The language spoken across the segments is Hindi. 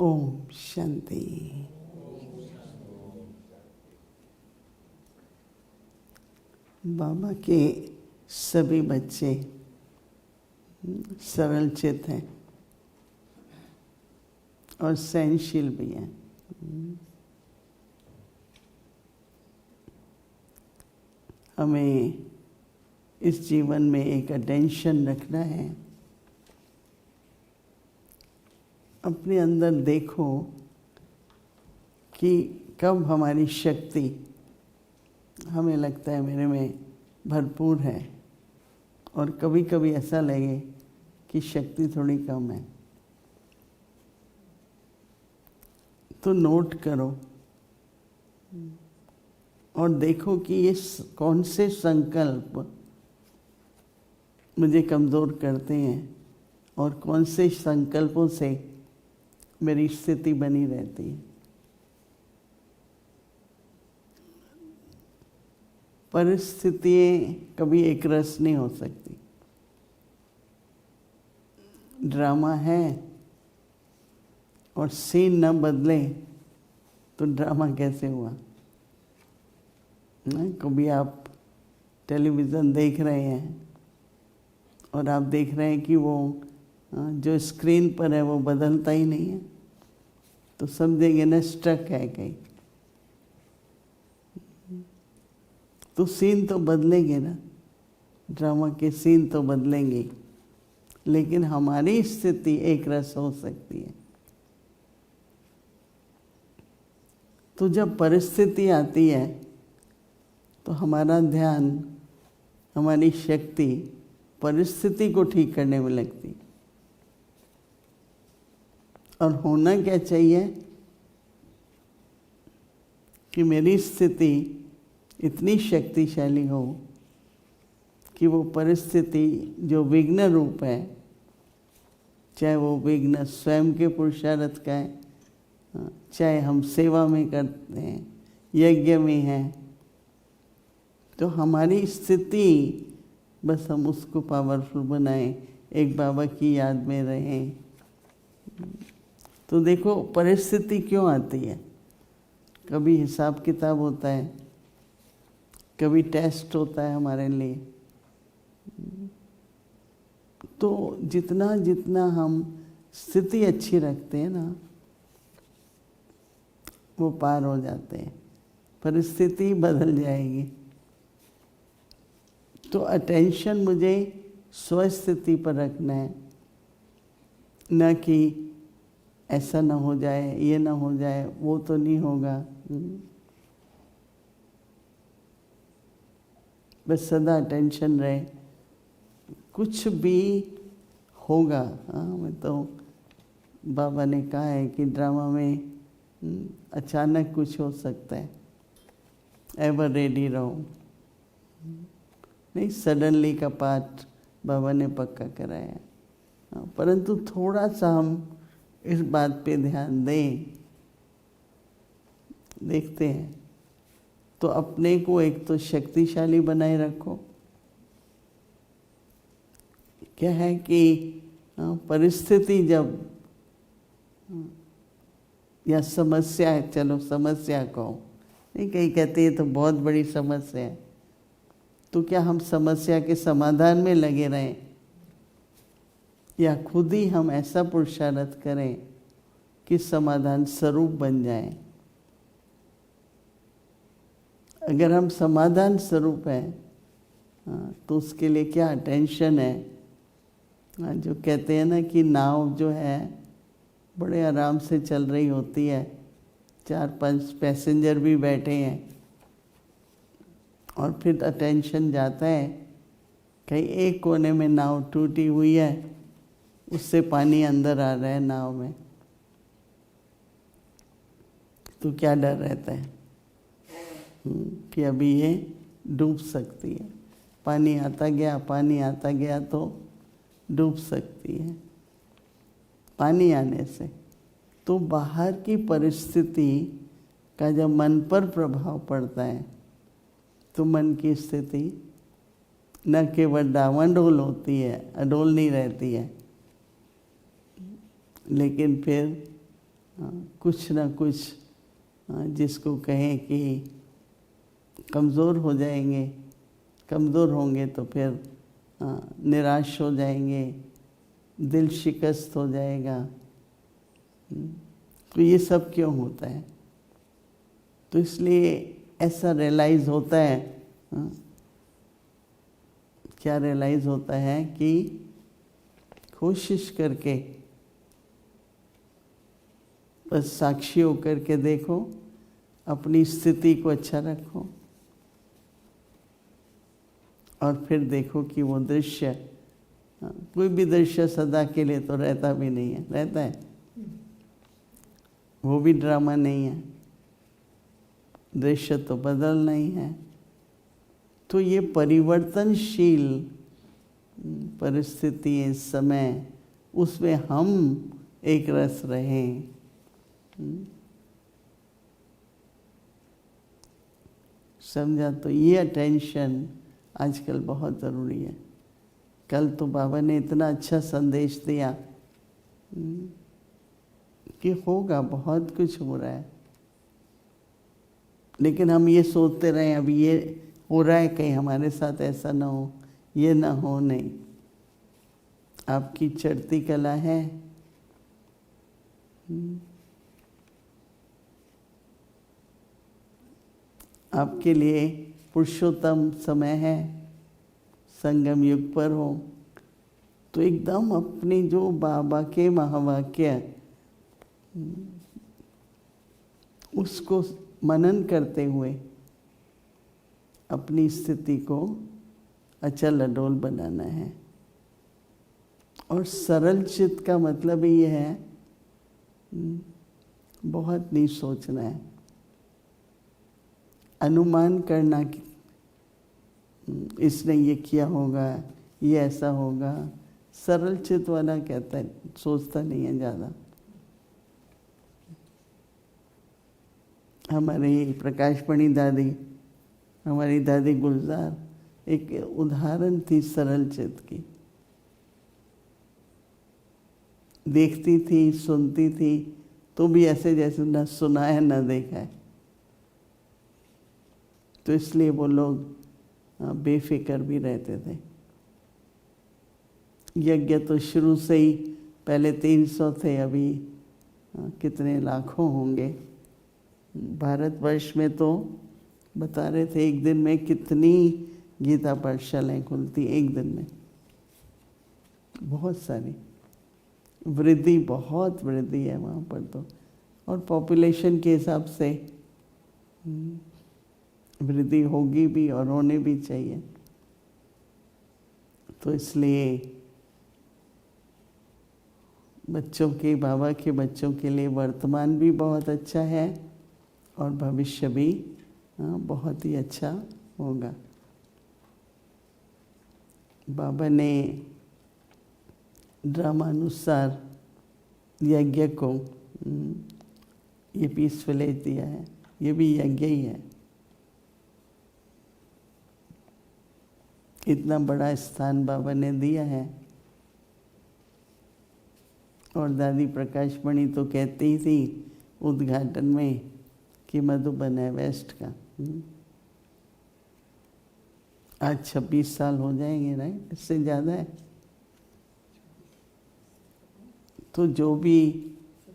ओम शांति। बाबा के सभी बच्चे सरल चित्त हैं और सहनशील भी हैं। हमें इस जीवन में एक अटेंशन रखना है। अपने अंदर देखो कि कब हमारी शक्ति, हमें लगता है मेरे में भरपूर है, और कभी कभी ऐसा लगे कि शक्ति थोड़ी कम है। तो नोट करो और देखो कि ये कौन से संकल्प मुझे कमज़ोर करते हैं और कौन से संकल्पों से मेरी स्थिति बनी रहती है। परिस्थितियाँ कभी एक रस नहीं हो सकती। ड्रामा है और सीन न बदले तो ड्रामा कैसे हुआ ना। कभी आप टेलीविज़न देख रहे हैं और आप देख रहे हैं कि वो जो स्क्रीन पर है वो बदलता ही नहीं है, तो समझेंगे ना स्ट्रक है कहीं। तो सीन तो बदलेंगे ना, ड्रामा के सीन तो बदलेंगे, लेकिन हमारी स्थिति एक रस हो सकती है। तो जब परिस्थिति आती है तो हमारा ध्यान, हमारी शक्ति परिस्थिति को ठीक करने में लगती। और होना क्या चाहिए कि मेरी स्थिति इतनी शक्तिशाली हो कि वो परिस्थिति जो विघ्न रूप है, चाहे वो विघ्न स्वयं के पुरुषार्थ का है, चाहे हम सेवा में करते हैं, यज्ञ में हैं, तो हमारी स्थिति बस हम उसको पावरफुल बनाएं, एक बाबा की याद में रहें। तो देखो परिस्थिति क्यों आती है। कभी हिसाब किताब होता है, कभी टेस्ट होता है हमारे लिए। तो जितना जितना हम स्थिति अच्छी रखते हैं ना, वो पार हो जाते हैं, परिस्थिति बदल जाएगी। तो अटेंशन मुझे स्वस्थिति पर रखना है, न कि ऐसा ना हो जाए, ये ना हो जाए, वो तो नहीं होगा। बस सदा अटेंशन रहे, कुछ भी होगा। मैं तो बाबा ने कहा है कि ड्रामा में अचानक कुछ हो सकता है, एवर रेडी रहो। नहीं, सडनली का पार्ट बाबा ने पक्का कराया। परंतु थोड़ा सा हम इस बात पे ध्यान दें, देखते हैं तो अपने को एक तो शक्तिशाली बनाए रखो। क्या है कि परिस्थिति जब या समस्या है, चलो समस्या कहो, नहीं कहीं कहते हैं तो बहुत बड़ी समस्या है, तो क्या हम समस्या के समाधान में लगे रहें, या खुद ही हम ऐसा पुरुषार्थ करें कि समाधान स्वरूप बन जाए। अगर हम समाधान स्वरूप हैं तो उसके लिए क्या टेंशन है। जो कहते हैं ना कि नाव जो है बड़े आराम से चल रही होती है, 4-5 पैसेंजर भी बैठे हैं, और फिर अटेंशन जाता है कहीं एक कोने में नाव टूटी हुई है, उससे पानी अंदर आ रहा है नाव में, तो क्या डर रहता है कि अभी ये डूब सकती है। पानी आता गया तो डूब सकती है पानी आने से। तो बाहर की परिस्थिति का जब मन पर प्रभाव पड़ता है तो मन की स्थिति न केवल डावाडोल होती है, अडोल नहीं रहती है, लेकिन फिर कुछ ना कुछ जिसको कहें कि कमज़ोर हो जाएंगे, कमज़ोर होंगे तो फिर निराश हो जाएंगे, दिल शिकस्त हो जाएगा। तो ये सब क्यों होता है? तो इसलिए ऐसा रियलाइज़ होता है। क्या रियलाइज़ होता है कि कोशिश करके बस साक्षी होकर के देखो, अपनी स्थिति को अच्छा रखो और फिर देखो कि वो दृश्य, कोई भी दृश्य सदा के लिए तो रहता भी नहीं है, रहता है, वो भी ड्रामा नहीं है, दृश्य तो बदलना ही है। तो ये परिवर्तनशील परिस्थिति, समय, उसमें हम एक रस रहें। समझा? तो ये अटेंशन आजकल बहुत ज़रूरी है। कल तो बाबा ने इतना अच्छा संदेश दिया कि होगा, बहुत कुछ हो रहा है, लेकिन हम ये सोचते रहे अभी ये हो रहा है, कहीं हमारे साथ ऐसा ना हो, ये ना हो। नहीं, आपकी चढ़ती कला है, आपके लिए पुरुषोत्तम समय है, संगम युग पर हो, तो एकदम अपने जो बाबा के महावाक्य उसको मनन करते हुए अपनी स्थिति को अचल अडोल बनाना है। और सरल चित्त का मतलब ये है बहुत नहीं सोचना है, अनुमान करना कि इसने ये किया होगा, ये ऐसा होगा। सरल चित्त वाला कहता है, सोचता नहीं है ज़्यादा। हमारी प्रकाशमणि दादी, हमारी दादी गुलजार एक उदाहरण थी सरल चित्त की। देखती थी, सुनती थी, तो भी ऐसे जैसे न सुना है न देखा है। तो इसलिए वो लोग बेफिक्र भी रहते थे। यज्ञ तो शुरू से ही पहले 300 थे, अभी कितने लाखों होंगे। भारतवर्ष में तो बता रहे थे एक दिन में कितनी गीता पाठशालाएं खुलती, एक दिन में बहुत सारी। वृद्धि, बहुत वृद्धि है वहाँ पर तो, और पॉपुलेशन के हिसाब से वृद्धि होगी भी और होने भी चाहिए। तो इसलिए बच्चों के, बाबा के बच्चों के लिए वर्तमान भी बहुत अच्छा है और भविष्य भी बहुत ही अच्छा होगा। बाबा ने ड्रामानुसार यज्ञ को ये पीस विलेज दिया है, ये भी यज्ञ ही है। इतना बड़ा स्थान बाबा ने दिया है। और दादी प्रकाशमणि तो कहती ही थी उद्घाटन में कि मधुबन है वेस्ट का। आज 26 साल हो जाएंगे, राइट? इससे ज़्यादा है। तो जो भी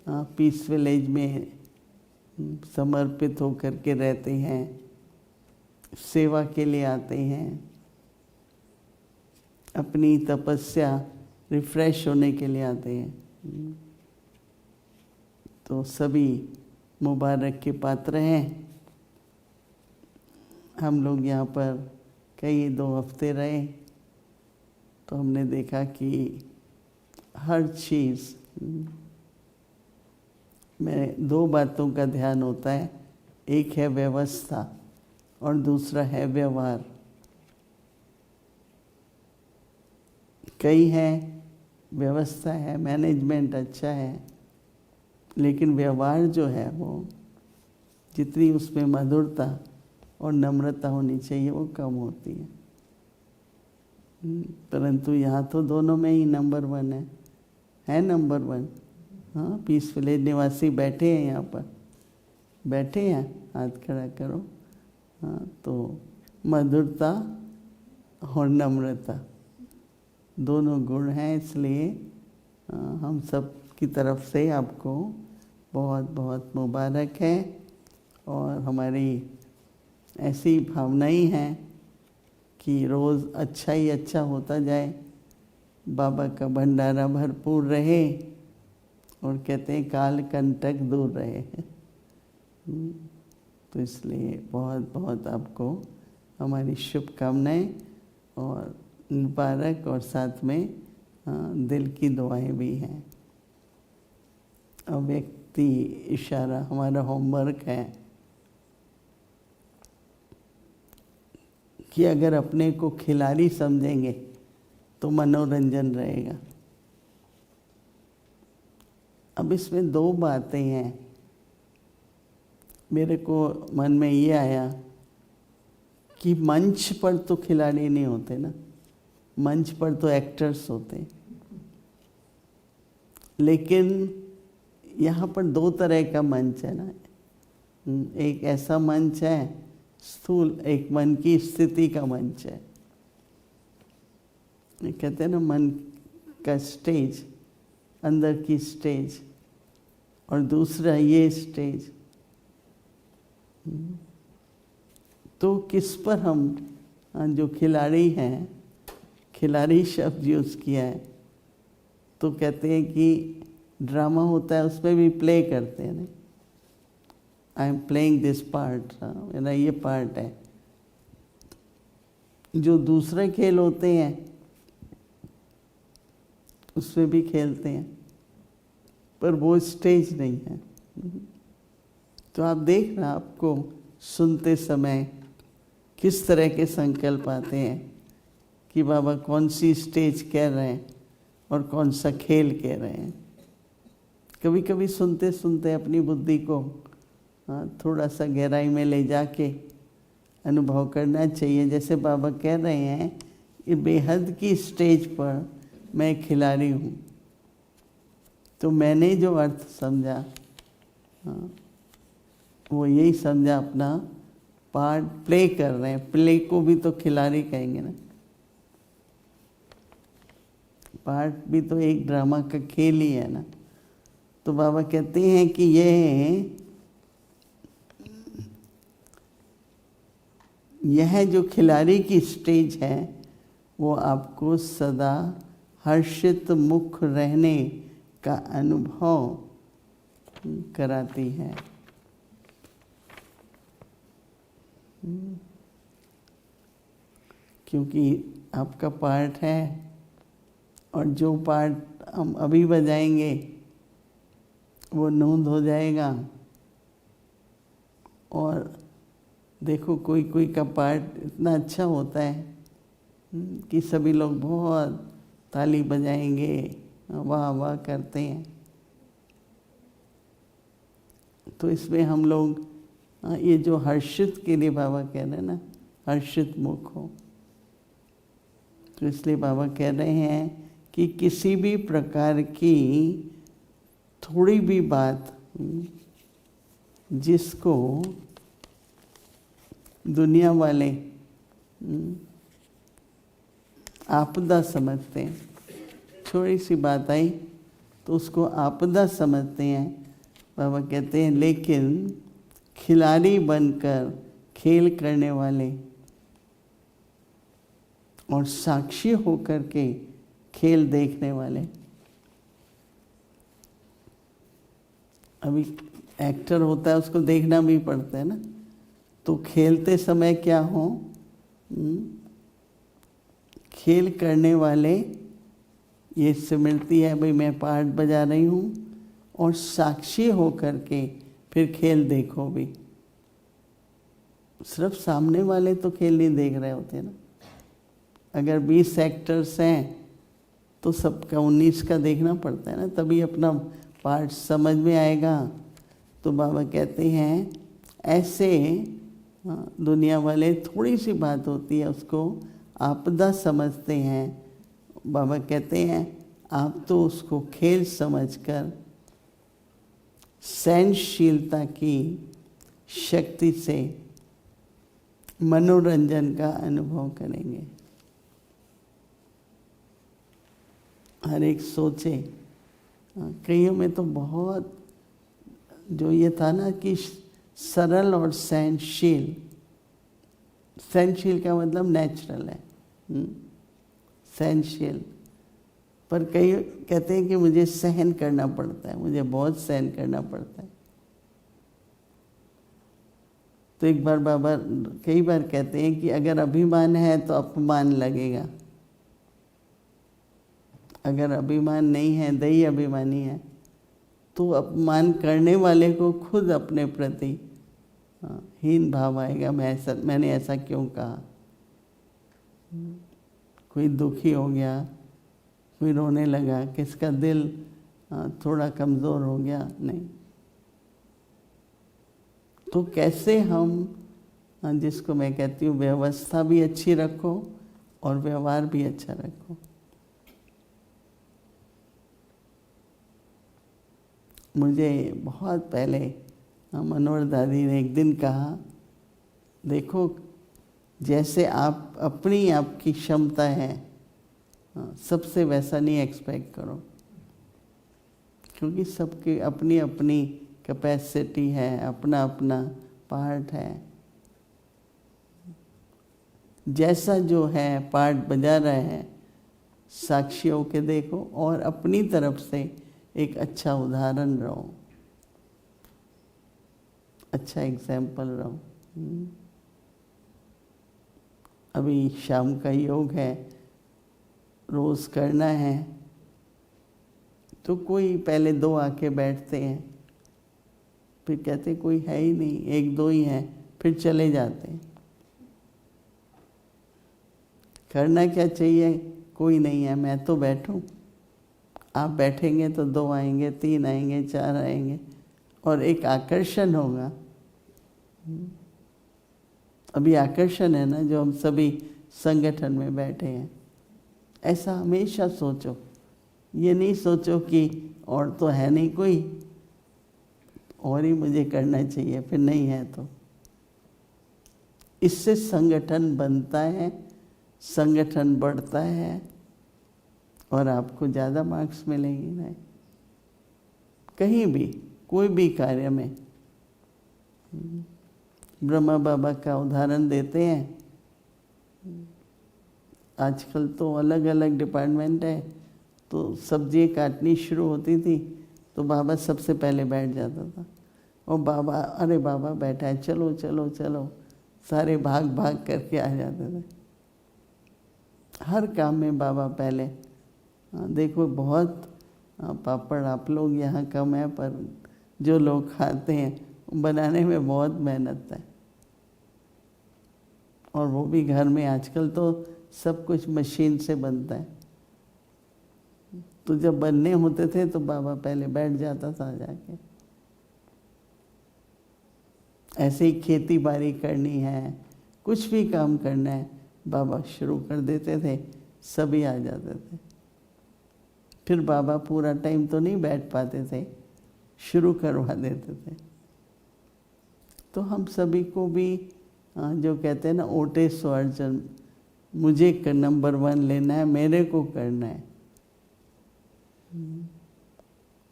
पीस विलेज में समर्पित होकर के रहते हैं, सेवा के लिए आते हैं, अपनी तपस्या रिफ्रेश होने के लिए आते हैं, तो सभी मुबारक के पात्र हैं। हम लोग यहाँ पर कई 2 हफ्ते रहे, तो हमने देखा कि हर चीज़ में 2 बातों का ध्यान होता है। एक है व्यवस्था और दूसरा है व्यवहार। कई है व्यवस्था है, मैनेजमेंट अच्छा है, लेकिन व्यवहार जो है वो जितनी उसमें मधुरता और नम्रता होनी चाहिए वो कम होती है। परंतु यहाँ तो दोनों में ही नंबर 1 है नंबर 1। हाँ, पीस विलेज निवासी बैठे हैं यहाँ पर, बैठे हैं, हाथ खड़ा करो। हाँ, तो मधुरता और नम्रता दोनों गुण हैं, इसलिए हम सब की तरफ से आपको बहुत बहुत मुबारक है। और हमारी ऐसी भावनाएं हैं कि रोज़ अच्छा ही अच्छा होता जाए, बाबा का भंडारा भरपूर रहे, और कहते हैं काल कंटक दूर रहे। तो इसलिए बहुत बहुत आपको हमारी शुभकामनाएं और मुबारक, और साथ में दिल की दुआएं भी हैं। अव्यक्ति इशारा हमारा होमवर्क है कि अगर अपने को खिलाड़ी समझेंगे तो मनोरंजन रहेगा। अब इसमें दो बातें हैं। मेरे को मन में ये आया कि मंच पर तो खिलाड़ी नहीं होते ना, मंच पर तो एक्टर्स होते हैं। लेकिन यहाँ पर दो तरह का मंच है ना। एक ऐसा मंच है स्थूल, एक मन की स्थिति का मंच है। कहते हैं ना मन का स्टेज, अंदर की स्टेज, और दूसरा ये स्टेज। तो किस पर हम जो खिलाड़ी हैं, खिलाड़ी शब्द यूज़ किया है, तो कहते हैं कि ड्रामा होता है उसमें भी प्ले करते हैं ना, I am playing this part, मेरा ये पार्ट है। जो दूसरे खेल होते हैं उसमें भी खेलते हैं, पर वो स्टेज नहीं है। तो आप देखना, आपको सुनते समय किस तरह के संकल्प आते हैं कि बाबा कौन सी स्टेज कह रहे हैं और कौन सा खेल कह रहे हैं। कभी कभी सुनते सुनते अपनी बुद्धि को थोड़ा सा गहराई में ले जाके अनुभव करना चाहिए। जैसे बाबा कह रहे हैं कि बेहद की स्टेज पर मैं खिलाड़ी हूँ, तो मैंने जो अर्थ समझा वो यही समझा, अपना पार्ट प्ले कर रहे हैं। प्ले को भी तो खिलाड़ी कहेंगे ना, पार्ट भी तो एक ड्रामा का खेल ही है ना। तो बाबा कहते हैं कि यह जो खिलाड़ी की स्टेज है वो आपको सदा हर्षित मुख रहने का अनुभव कराती है। क्योंकि आपका पार्ट है, और जो पार्ट हम अभी बजाएंगे वो नोंद हो जाएगा। और देखो कोई कोई का पार्ट इतना अच्छा होता है कि सभी लोग बहुत ताली बजाएंगे, वाह वाह करते हैं। तो इसमें हम लोग ये जो हर्षित के लिए बाबा कह रहे हैं ना, हर्षित मुख हो, तो इसलिए बाबा कह रहे हैं कि किसी भी प्रकार की थोड़ी भी बात जिसको दुनिया वाले आपदा समझते हैं, थोड़ी सी बात आई तो उसको आपदा समझते हैं। बाबा कहते हैं लेकिन खिलाड़ी बनकर खेल करने वाले और साक्षी होकर के खेल देखने वाले, अभी एक्टर होता है उसको देखना भी पड़ता है ना। तो खेलते समय क्या हो, खेल करने वाले ये स्मृति है, भाई मैं पार्ट बजा रही हूँ, और साक्षी होकर के फिर खेल देखो भी। सिर्फ सामने वाले तो खेल नहीं देख रहे होते ना। अगर 20 एक्टर्स हैं तो सबका 19 का देखना पड़ता है ना, तभी अपना पार्ट समझ में आएगा। तो बाबा कहते हैं ऐसे दुनिया वाले थोड़ी सी बात होती है उसको आपदा समझते हैं। बाबा कहते हैं आप तो उसको खेल समझकर सहनशीलता की शक्ति से मनोरंजन का अनुभव करेंगे। हर एक सोचे, कईयों में तो बहुत जो ये था ना कि सरल और सहनशील, सहनशील का मतलब नेचुरल है, सहनशील, पर कई कहते हैं कि मुझे सहन करना पड़ता है, मुझे बहुत सहन करना पड़ता है। तो एक बार बाबा कई बार कहते हैं कि अगर अभिमान है तो अपमान लगेगा, अगर अभिमान नहीं है, दही अभिमानी है, तो अपमान करने वाले को खुद अपने प्रति हीन भाव आएगा। मैंने ऐसा क्यों कहा। कोई दुखी हो गया, कोई रोने लगा, किसका दिल थोड़ा कमज़ोर हो गया, नहीं। तो कैसे हम जिसको मैं कहती हूँ व्यवस्था भी अच्छी रखो और व्यवहार भी अच्छा रखो। मुझे बहुत पहले मनोहर दादी ने एक दिन कहा, देखो जैसे आप अपनी आपकी क्षमता है, सबसे वैसा नहीं एक्सपेक्ट करो, क्योंकि सबकी अपनी अपनी कैपेसिटी है, अपना अपना पार्ट है। जैसा जो है पार्ट बजा रहा है, साक्षी होके देखो और अपनी तरफ से एक अच्छा उदाहरण रहो, अच्छा एग्जाम्पल रहो। अभी शाम का योग है, रोज़ करना है, तो कोई पहले 2 आके बैठते हैं, फिर कहते कोई है ही नहीं, 1-2 ही हैं, फिर चले जाते हैं। करना क्या चाहिए, कोई नहीं है, मैं तो बैठूं, आप बैठेंगे तो 2 आएंगे, 3 आएंगे, 4 आएंगे और एक आकर्षण होगा। अभी आकर्षण है ना, जो हम सभी संगठन में बैठे हैं। ऐसा हमेशा सोचो, ये नहीं सोचो कि और तो है नहीं कोई और ही मुझे करना चाहिए, फिर नहीं है तो। इससे संगठन बनता है, संगठन बढ़ता है और आपको ज़्यादा मार्क्स मिलेंगे। ना कहीं भी कोई भी कार्य में। ब्रह्मा बाबा का उदाहरण देते हैं, आजकल तो अलग अलग डिपार्टमेंट है, तो सब्जियाँ काटनी शुरू होती थी तो बाबा सबसे पहले बैठ जाता था और बाबा, अरे बाबा बैठा है, चलो चलो चलो, सारे भाग भाग करके आ जाते थे। हर काम में बाबा पहले। देखो बहुत पापड़ आप लोग यहाँ कम है, पर जो लोग खाते हैं बनाने में बहुत मेहनत है, और वो भी घर में। आजकल तो सब कुछ मशीन से बनता है, तो जब बनने होते थे तो बाबा पहले बैठ जाता था जाके। ऐसे ही खेती बाड़ी करनी है, कुछ भी काम करना है, बाबा शुरू कर देते थे, सभी आ जाते थे। फिर बाबा पूरा टाइम तो नहीं बैठ पाते थे, शुरू करवा देते थे। तो हम सभी को भी जो कहते हैं ना, ओटे सो अर्जन, मुझे नंबर 1 लेना है, मेरे को करना है।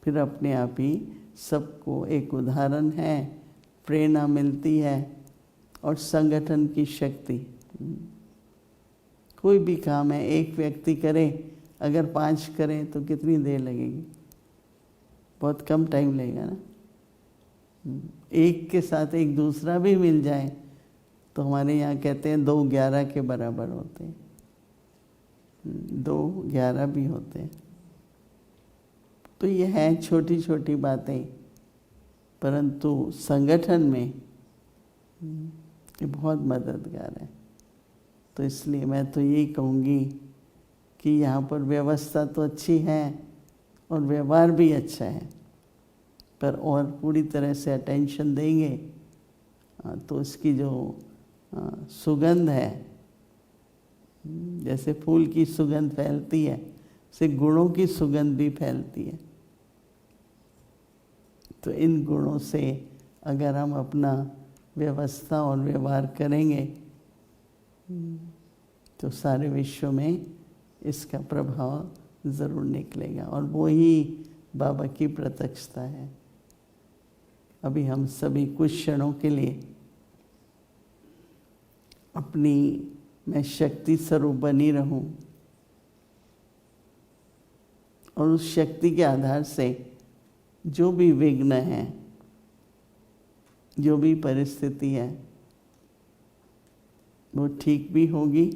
फिर अपने आप ही सबको एक उदाहरण है, प्रेरणा मिलती है और संगठन की शक्ति। कोई भी काम है, एक व्यक्ति करे, अगर 5 करें तो कितनी देर लगेगी, बहुत कम टाइम लगेगा ना। एक के साथ एक दूसरा भी मिल जाए तो हमारे यहाँ कहते हैं 2 11 के बराबर होते हैं, 2 11 भी होते हैं। तो ये हैं छोटी छोटी बातें, परंतु संगठन में ये बहुत मददगार है। तो इसलिए मैं तो यही कहूँगी कि यहाँ पर व्यवस्था तो अच्छी है और व्यवहार भी अच्छा है, पर और पूरी तरह से अटेंशन देंगे तो इसकी जो सुगंध है, जैसे फूल की सुगंध फैलती है, से गुणों की सुगंध भी फैलती है। तो इन गुणों से अगर हम अपना व्यवस्था और व्यवहार करेंगे तो सारे विश्व में इसका प्रभाव ज़रूर निकलेगा। और वो ही बाबा की प्रत्यक्षता है। अभी हम सभी कुछ क्षणों के लिए अपनी मैं शक्ति स्वरूप बनी रहूं और उस शक्ति के आधार से जो भी विघ्न है, जो भी परिस्थिति है, वो ठीक भी होगी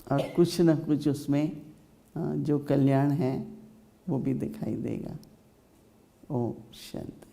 और कुछ न कुछ उसमें जो कल्याण है वो भी दिखाई देगा। ओम शांति।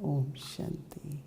ओम शांति।